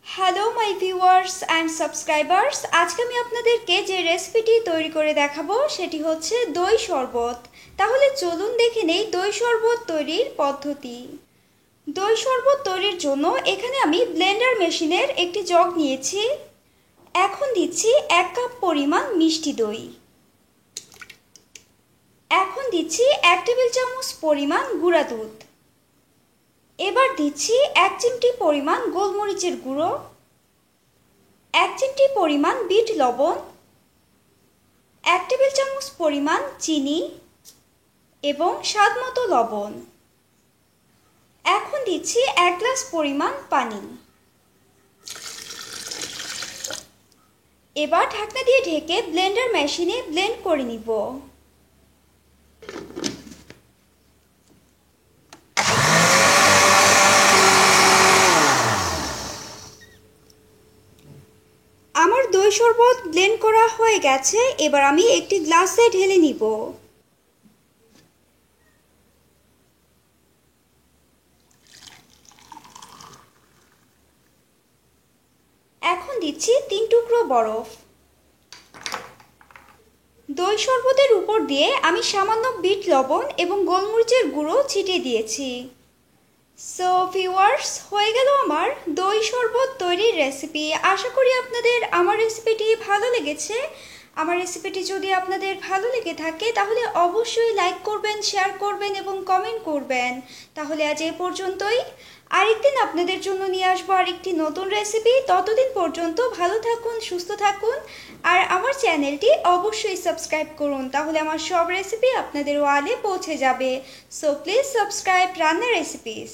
Hello my viewers and subscribers, আজকে আমি আপনাদেরকে যে রেসিপিটি তৈরি করে দেখাবো সেটি হচ্ছে দই শরবত। তাহলে চলুন দেখে নেই দই শরবত তৈরির পদ্ধতি। দই শরবত তৈরির জন্য এখানে আমি ব্লেন্ডার মেশিনের একটি জগ নিয়েছি। এখন দিচ্ছি 1 কাপ পরিমাণ মিষ্টি দই। এখন দিচ্ছি 1 টেবিল চামচ পরিমাণ গুঁড়া দুধ। এবার দিচ্ছি 1 চিমটি পরিমাণ গোলমরিচের গুঁড়ো, 1 চিমটি পরিমাণ বিট লবণ, 1 টেবিল চামচ পরিমাণ চিনি এবং স্বাদ মতো লবণ। এখন দিচ্ছি 1 গ্লাস পরিমাণ পানি। এবার ঢাকনা দিয়ে ঢেকে ব্লেন্ডার মেশিনে ব্লেন্ড করে নিব। আমার দই শরবত ব্লেন্ড করা হয়ে গেছে। এবার আমি একটি গ্লাসে ঢেলে নিব। এখন দিচ্ছি 3 টুকরো বরফ। দই শরবতের উপর দিয়ে আমি সামান্য বিট লবণ এবং গোলমরিচের গুঁড়ো ছিটিয়ে দিয়েছি। সো ভিউয়ার্স, হয়ে গেল আমার দই শরবত তৈরির রেসিপি। আশা করি আপনাদের আমার রেসিপিটি ভালো লেগেছে। আমার রেসিপিটি যদি আপনাদের ভালো লেগে থাকে তাহলে অবশ্যই লাইক করবেন, শেয়ার করবেন এবং কমেন্ট করবেন। তাহলে আজ এই পর্যন্তই। আরেকদিন আপনাদের জন্য নিয়ে আসবো আরেকটি নতুন রেসিপি। ততদিন পর্যন্ত ভালো থাকুন, সুস্থ থাকুন আর আমার চ্যানেলটি অবশ্যই সাবস্ক্রাইব করুন, তাহলে আমার সব রেসিপি আপনাদের ওয়ালে পৌঁছে যাবে। সো প্লিজ সাবস্ক্রাইব রান্না রেসিপিস।